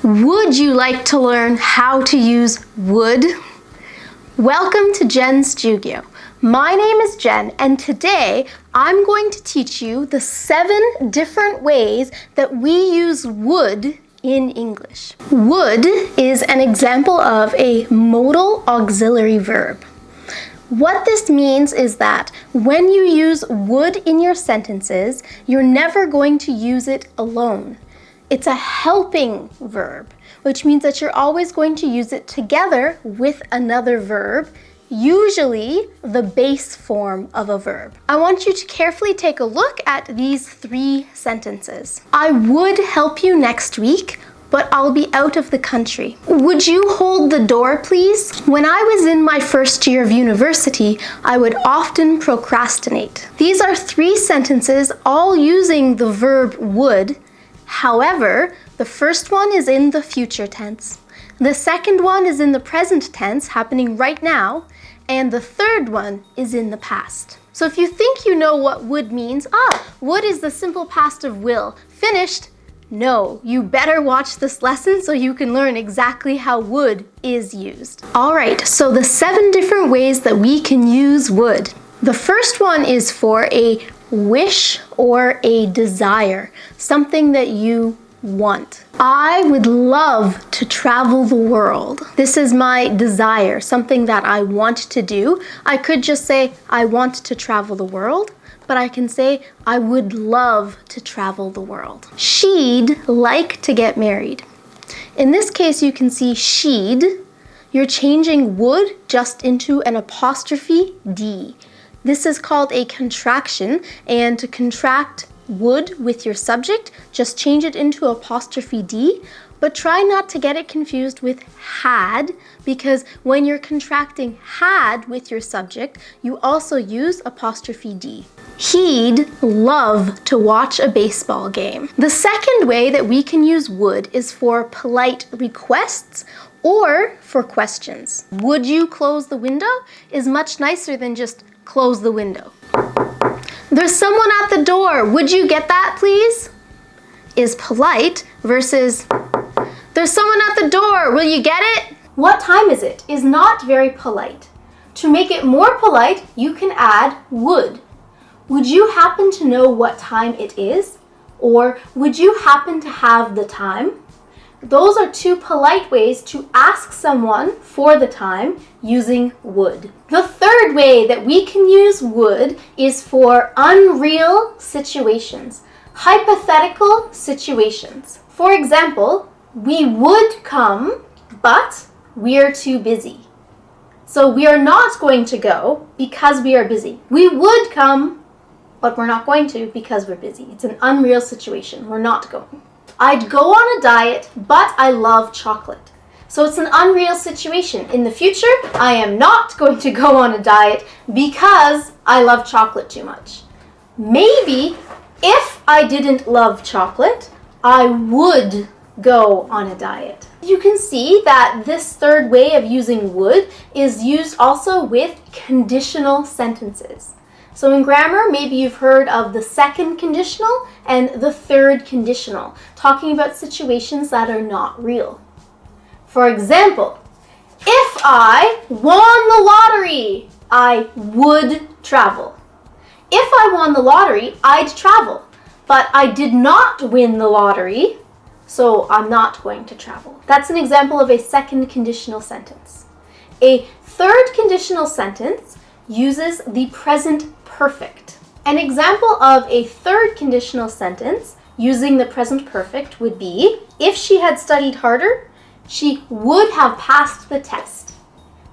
Would you like to learn how to use would? Welcome to Jen's Jyugyou. My name is Jen, and today I'm going to teach you the 7 different ways that we use would in English. Would is an example of a modal auxiliary verb. What this means is that when you use would in your sentences, you're never going to use it alone. It's a helping verb, which means that you're always going to use it together with another verb, usually the base form of a verb. I want you to carefully take a look at these 3 sentences. I would help you next week, but I'll be out of the country. Would you hold the door, please? When I was in my first year of university, I would often procrastinate. These are 3 sentences all using the verb would. However, the first one is in the future tense. The second one is in the present tense, happening right now, and the third one is in the past. So if you think you know what would means, would is the simple past of will. Finished? No, you better watch this lesson so you can learn exactly how would is used. All right, so the 7 different ways that we can use would. The first one is for a wish or a desire, something that you want. I would love to travel the world. This is my desire, something that I want to do. I could just say, I want to travel the world, but I can say, I would love to travel the world. She'd like to get married. In this case, you can see she'd. You're changing would just into an apostrophe D. This is called a contraction, and to contract would with your subject, just change it into apostrophe D, but try not to get it confused with had, because when you're contracting had with your subject, you also use apostrophe D. He'd love to watch a baseball game. The second way that we can use would is for polite requests or for questions. Would you close the window is much nicer than just close the window. There's someone at the door. Would you get that, please? Is polite versus there's someone at the door. Will you get it? What time is it? Is not very polite. To make it more polite, you can add would. Would you happen to know what time it is? Or would you happen to have the time? Those are 2 polite ways to ask someone for the time using would. The third way that we can use would is for unreal situations, hypothetical situations. For example, we would come, but we're too busy. So we are not going to go because we are busy. We would come, but we're not going to because we're busy. It's an unreal situation. We're not going. I'd go on a diet, but I love chocolate. So it's an unreal situation. In the future, I am not going to go on a diet because I love chocolate too much. Maybe if I didn't love chocolate, I would go on a diet. You can see that this third way of using would is used also with conditional sentences. So in grammar, maybe you've heard of the second conditional and the third conditional, talking about situations that are not real. For example, if I won the lottery, I would travel. If I won the lottery, I'd travel. But I did not win the lottery, so I'm not going to travel. That's an example of a second conditional sentence. A third conditional sentence uses the present perfect. An example of a third conditional sentence using the present perfect would be, if she had studied harder, she would have passed the test.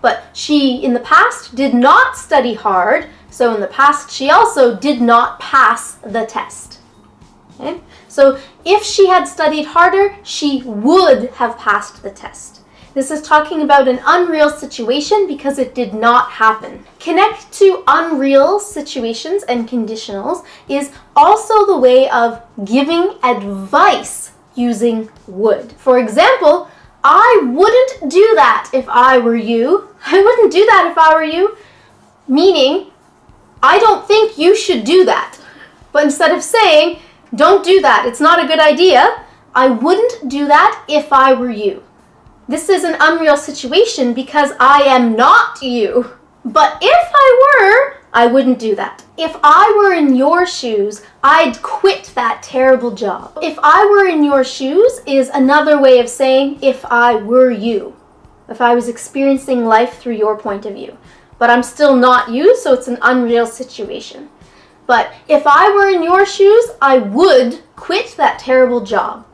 But she, in the past, did not study hard, so in the past, she also did not pass the test. Okay? So if she had studied harder, she would have passed the test. This is talking about an unreal situation because it did not happen. Connect to unreal situations and conditionals is also the way of giving advice using would. For example, I wouldn't do that if I were you. I wouldn't do that if I were you. Meaning, I don't think you should do that. But instead of saying, don't do that, it's not a good idea, I wouldn't do that if I were you. This is an unreal situation because I am not you. But if I were, I wouldn't do that. If I were in your shoes, I'd quit that terrible job. If I were in your shoes is another way of saying if I were you. If I was experiencing life through your point of view. But I'm still not you, so it's an unreal situation. But if I were in your shoes, I would quit that terrible job.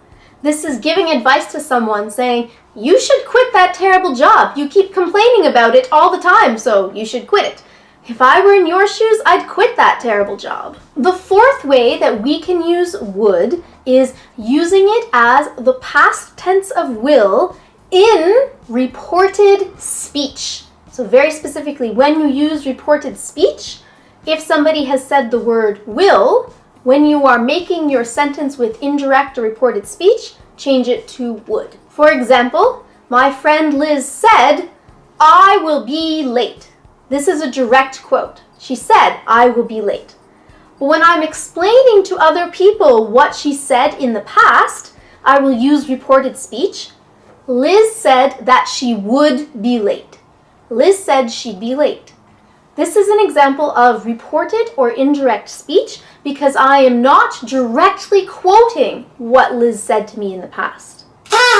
This is giving advice to someone saying, you should quit that terrible job. You keep complaining about it all the time, so you should quit it. If I were in your shoes, I'd quit that terrible job. The fourth way that we can use would is using it as the past tense of will in reported speech. So very specifically, when you use reported speech, if somebody has said the word will, when you are making your sentence with indirect or reported speech, change it to would. For example, my friend Liz said, I will be late. This is a direct quote. She said, I will be late. But when I'm explaining to other people what she said in the past, I will use reported speech. Liz said that she would be late. Liz said she'd be late. This is an example of reported or indirect speech because I am not directly quoting what Liz said to me in the past.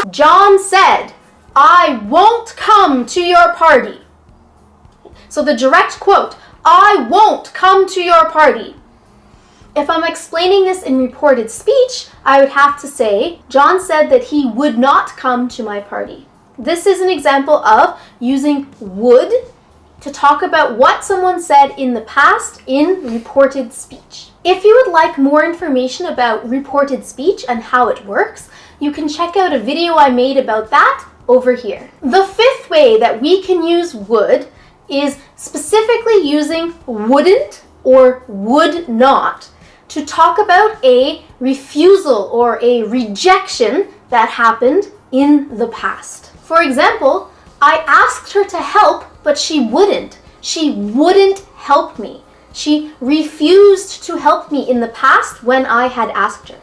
John said, I won't come to your party. So the direct quote, I won't come to your party. If I'm explaining this in reported speech, I would have to say, John said that he would not come to my party. This is an example of using would to talk about what someone said in the past in reported speech. If you would like more information about reported speech and how it works, you can check out a video I made about that over here. The fifth way that we can use would is specifically using wouldn't or would not to talk about a refusal or a rejection that happened in the past. For example, I asked her to help, but she wouldn't. She wouldn't help me. She refused to help me in the past when I had asked her.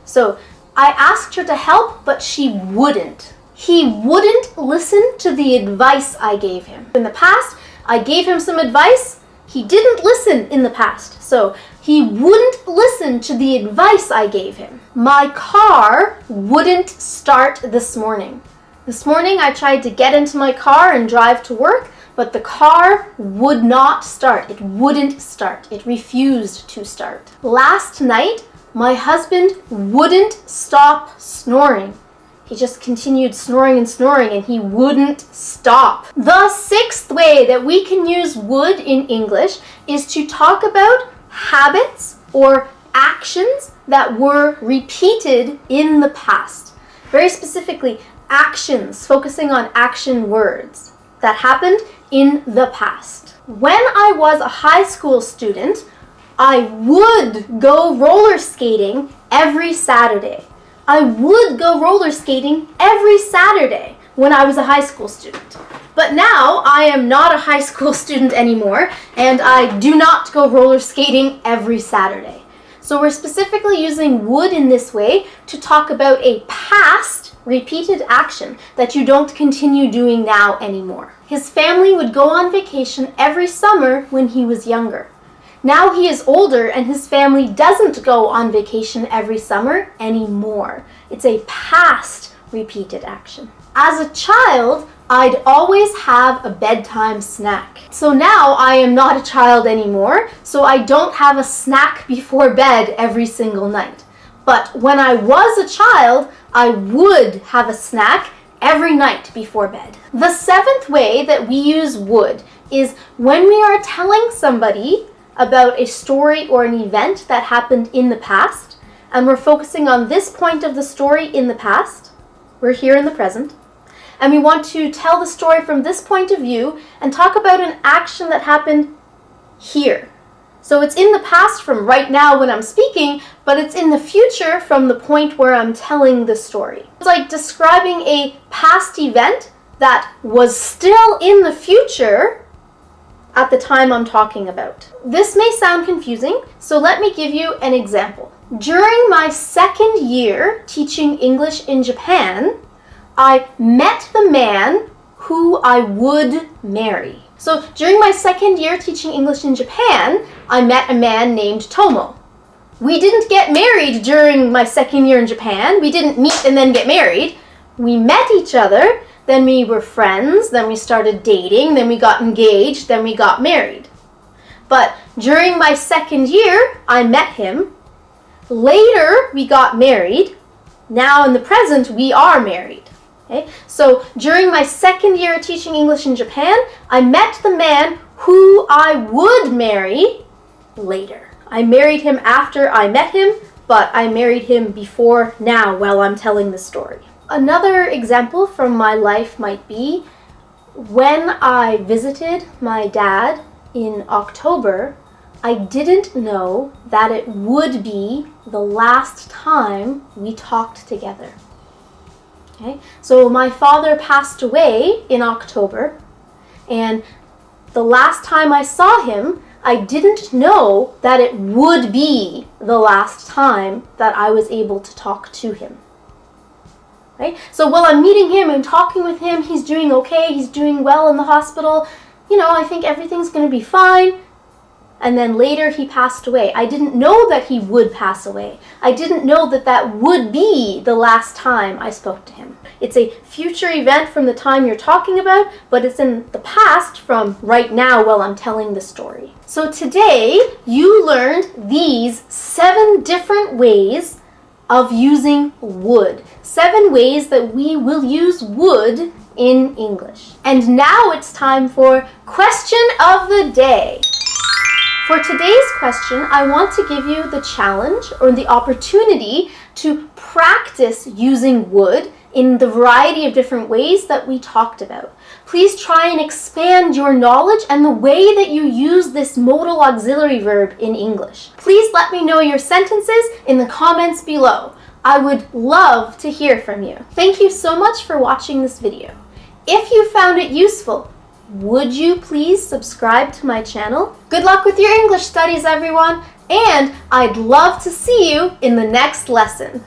So I asked her to help, but she wouldn't. He wouldn't listen to the advice I gave him. In the past, I gave him some advice. He didn't listen in the past. So he wouldn't listen to the advice I gave him. My car wouldn't start this morning. This morning I tried to get into my car and drive to work, but the car would not start. It wouldn't start. It refused to start. Last night, my husband wouldn't stop snoring. He just continued snoring and he wouldn't stop. The sixth way that we can use would in English is to talk about habits or actions that were repeated in the past. Very specifically, actions, focusing on action words that happened in the past. When I was a high school student, I would go roller skating every Saturday. I would go roller skating every Saturday when I was a high school student. But now I am not a high school student anymore, and I do not go roller skating every Saturday. So we're specifically using would in this way to talk about a past repeated action that you don't continue doing now anymore. His family would go on vacation every summer when he was younger. Now he is older and his family doesn't go on vacation every summer anymore. It's a past repeated action. As a child, I'd always have a bedtime snack. So now I am not a child anymore, so I don't have a snack before bed every single night. But when I was a child, I would have a snack every night before bed. The seventh way that we use would is when we are telling somebody about a story or an event that happened in the past, and we're focusing on this point of the story in the past. We're here in the present, and we want to tell the story from this point of view and talk about an action that happened here. So it's in the past from right now when I'm speaking, but it's in the future from the point where I'm telling the story. It's like describing a past event that was still in the future at the time I'm talking about. This may sound confusing, so let me give you an example. During my second year teaching English in Japan, I met the man who I would marry. So during my second year teaching English in Japan, I met a man named Tomo. We didn't get married during my second year in Japan. We didn't meet and then get married. We met each other, then we were friends, then we started dating, then we got engaged, then we got married. But during my second year, I met him. Later, we got married. Now in the present, we are married. Okay? So during my second year teaching English in Japan, I met the man who I would marry later. I married him after I met him, but I married him before now while I'm telling the story. Another example from my life might be when I visited my dad in October, I didn't know that it would be the last time we talked together. Okay? So my father passed away in October, and the last time I saw him, I didn't know that it would be the last time that I was able to talk to him. Right? So while I'm meeting him and talking with him, he's doing okay, he's doing well in the hospital, I think everything's going to be fine. And then later he passed away. I didn't know that he would pass away. I didn't know that that would be the last time I spoke to him. It's a future event from the time you're talking about, but it's in the past from right now while I'm telling the story. So today you learned these 7 different ways of using would. 7 ways that we will use would in English. And now it's time for question of the day. For today's question, I want to give you the challenge or the opportunity to practice using would in the variety of different ways that we talked about. Please try and expand your knowledge and the way that you use this modal auxiliary verb in English. Please let me know your sentences in the comments below. I would love to hear from you. Thank you so much for watching this video. If you found it useful, would you please subscribe to my channel? Good luck with your English studies, everyone, and I'd love to see you in the next lesson.